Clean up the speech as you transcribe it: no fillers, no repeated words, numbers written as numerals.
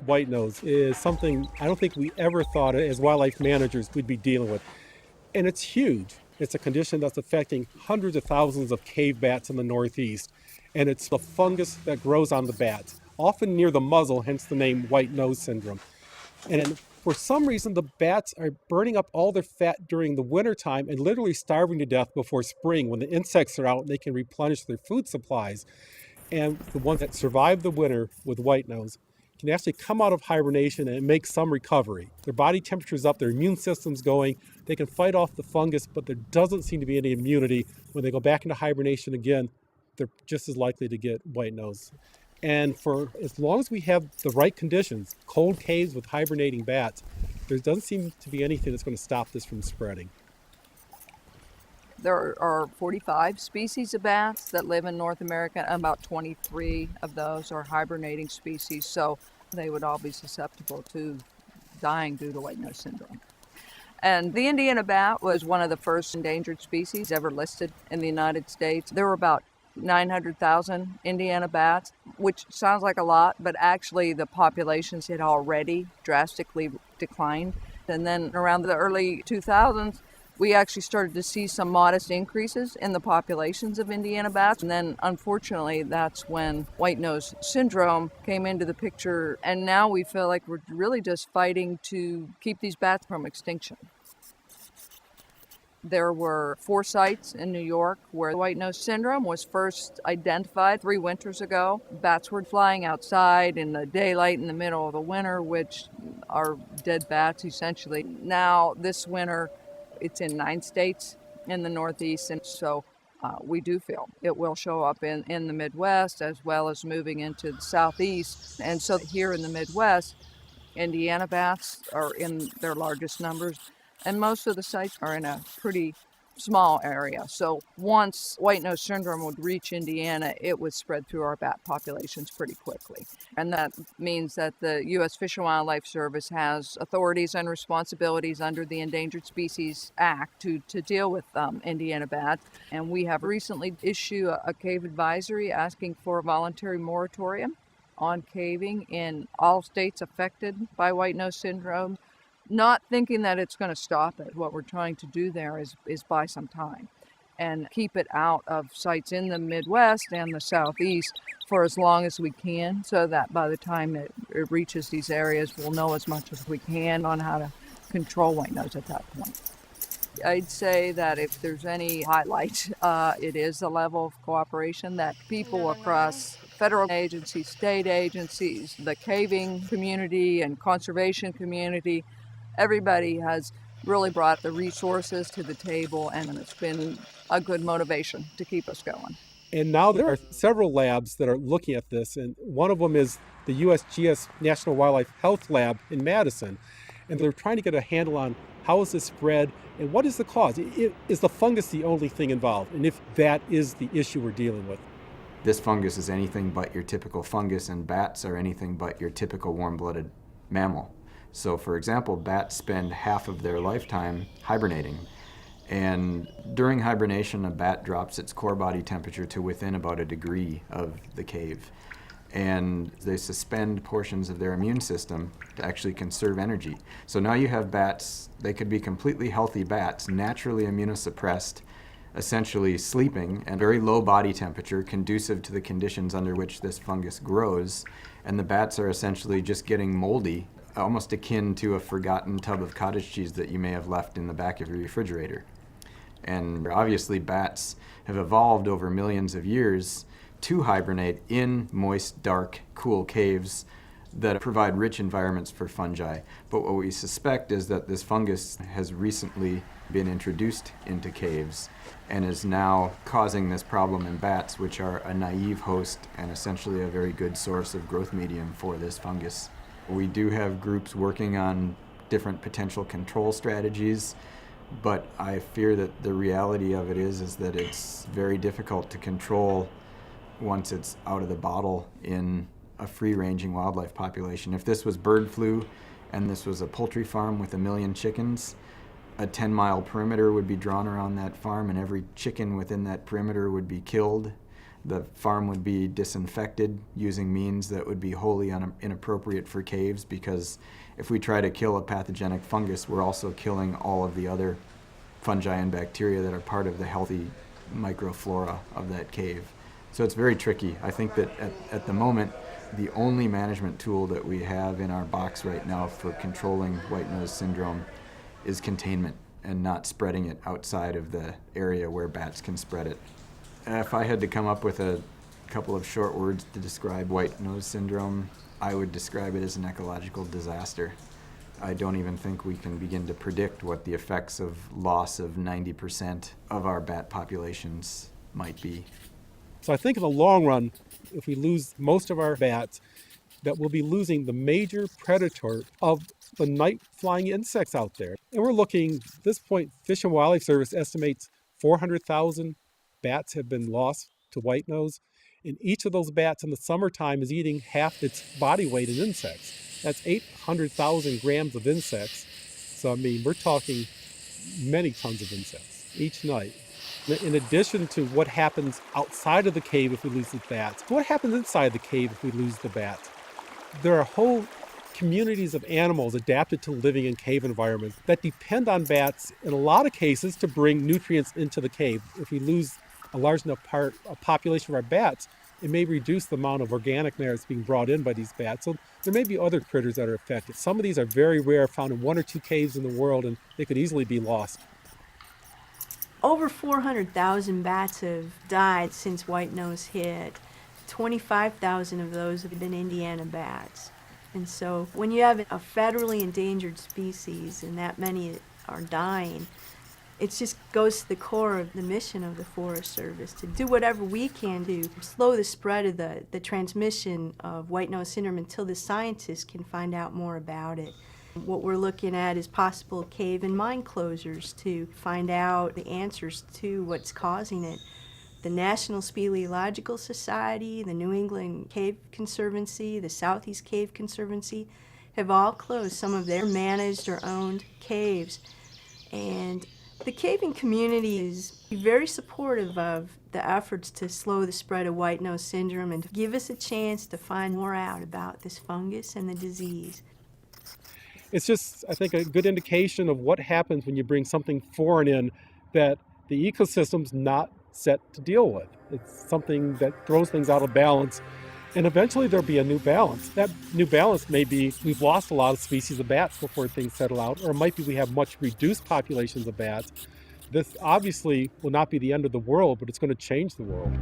white nose is something I don't think we ever thought as wildlife managers we'd be dealing with. And it's huge. It's a condition that's affecting hundreds of thousands of cave bats in the Northeast. And it's the fungus that grows on the bats, often near the muzzle, hence the name white nose syndrome. And for some reason, the bats are burning up all their fat during the wintertime and literally starving to death before spring when the insects are out and they can replenish their food supplies. And the ones that survive the winter with white nose can actually come out of hibernation and make some recovery. Their body temperature's up, their immune system's going, they can fight off the fungus, but there doesn't seem to be any immunity. When they go back into hibernation again, they're just as likely to get white nose. And for as long as we have the right conditions, cold caves with hibernating bats, there doesn't seem to be anything that's going to stop this from spreading. There are 45 species of bats that live in North America. About 23 of those are hibernating species, so they would all be susceptible to dying due to white nose syndrome. And the Indiana bat was one of the first endangered species ever listed in the United States. There were about 900,000 Indiana bats, which sounds like a lot, but actually the populations had already drastically declined. And then around the early 2000s, we actually started to see some modest increases in the populations of Indiana bats. And then, unfortunately, that's when white nose syndrome came into the picture. And now we feel like we're really just fighting to keep these bats from extinction. There were 4 sites in New York where white nose syndrome was first identified 3 winters ago. Bats were flying outside in the daylight in the middle of the winter, which are dead bats essentially. Now, this winter, it's in 9 states in the Northeast, and so we do feel it will show up in the Midwest as well as moving into the Southeast. And so here in the Midwest, Indiana bats are in their largest numbers, and most of the sites are in a pretty small area. So once white nose syndrome would reach Indiana, it would spread through our bat populations pretty quickly. And that means that the U.S. Fish and Wildlife Service has authorities and responsibilities under the Endangered Species Act to deal with Indiana bats. And we have recently issued a cave advisory asking for a voluntary moratorium on caving in all states affected by white nose syndrome. Not thinking that it's going to stop it. What we're trying to do there is buy some time and keep it out of sites in the Midwest and the Southeast for as long as we can, so that by the time it reaches these areas, we'll know as much as we can on how to control white nose at that point. I'd say that if there's any highlight, it is the level of cooperation that people across federal agencies, state agencies, the caving community and conservation community, everybody has really brought the resources to the table, and it's been a good motivation to keep us going. And now there are several labs that are looking at this, and one of them is the USGS National Wildlife Health Lab in Madison. And they're trying to get a handle on how is this spread and what is the cause? Is the fungus the only thing involved? And if that is the issue we're dealing with? This fungus is anything but your typical fungus, and bats are anything but your typical warm-blooded mammal. So, for example, bats spend half of their lifetime hibernating. And during hibernation, a bat drops its core body temperature to within about a degree of the cave. And they suspend portions of their immune system to actually conserve energy. So now you have bats, they could be completely healthy bats, naturally immunosuppressed, essentially sleeping, and very low body temperature, conducive to the conditions under which this fungus grows. And the bats are essentially just getting moldy, almost akin to a forgotten tub of cottage cheese that you may have left in the back of your refrigerator. And obviously bats have evolved over millions of years to hibernate in moist, dark, cool caves that provide rich environments for fungi. But what we suspect is that this fungus has recently been introduced into caves and is now causing this problem in bats, which are a naive host and essentially a very good source of growth medium for this fungus. We do have groups working on different potential control strategies, but I fear that the reality of it is that it's very difficult to control once it's out of the bottle in a free-ranging wildlife population. If this was bird flu and this was a poultry farm with 1 million chickens, a 10-mile perimeter would be drawn around that farm and every chicken within that perimeter would be killed. The farm would be disinfected using means that would be wholly inappropriate for caves, because if we try to kill a pathogenic fungus, we're also killing all of the other fungi and bacteria that are part of the healthy microflora of that cave. So it's very tricky. I think that at the moment, the only management tool that we have in our box right now for controlling white nose syndrome is containment and not spreading it outside of the area where bats can spread it. If I had to come up with a couple of short words to describe white nose syndrome, I would describe it as an ecological disaster. I don't even think we can begin to predict what the effects of loss of 90% of our bat populations might be. So I think in the long run, if we lose most of our bats, that we'll be losing the major predator of the night flying insects out there. And we're looking, at this point, Fish and Wildlife Service estimates 400,000 bats have been lost to white nose. And each of those bats in the summertime is eating half its body weight in insects. That's 800,000 grams of insects. So, I mean, we're talking many tons of insects each night. In addition to what happens outside of the cave if we lose the bats, what happens inside the cave if we lose the bats? There are whole communities of animals adapted to living in cave environments that depend on bats in a lot of cases to bring nutrients into the cave. If we lose a large enough population of our bats, it may reduce the amount of organic matter that's being brought in by these bats. So there may be other critters that are affected. Some of these are very rare, found in 1 or 2 caves in the world, and they could easily be lost. Over 400,000 bats have died since white nose hit. 25,000 of those have been Indiana bats. And so when you have a federally endangered species and that many are dying, it just goes to the core of the mission of the Forest Service to do whatever we can to slow the spread of the transmission of white nose syndrome until the scientists can find out more about it. What we're looking at is possible cave and mine closures to find out the answers to what's causing it. The National Speleological Society, the New England Cave Conservancy, the Southeast Cave Conservancy have all closed some of their managed or owned caves. And the caving community is very supportive of the efforts to slow the spread of white nose syndrome and to give us a chance to find more out about this fungus and the disease. It's just, I think, a good indication of what happens when you bring something foreign in that the ecosystem's not set to deal with. It's something that throws things out of balance, and eventually there'll be a new balance. That new balance may be we've lost a lot of species of bats before things settle out, or it might be we have much reduced populations of bats. This obviously will not be the end of the world, but it's going to change the world.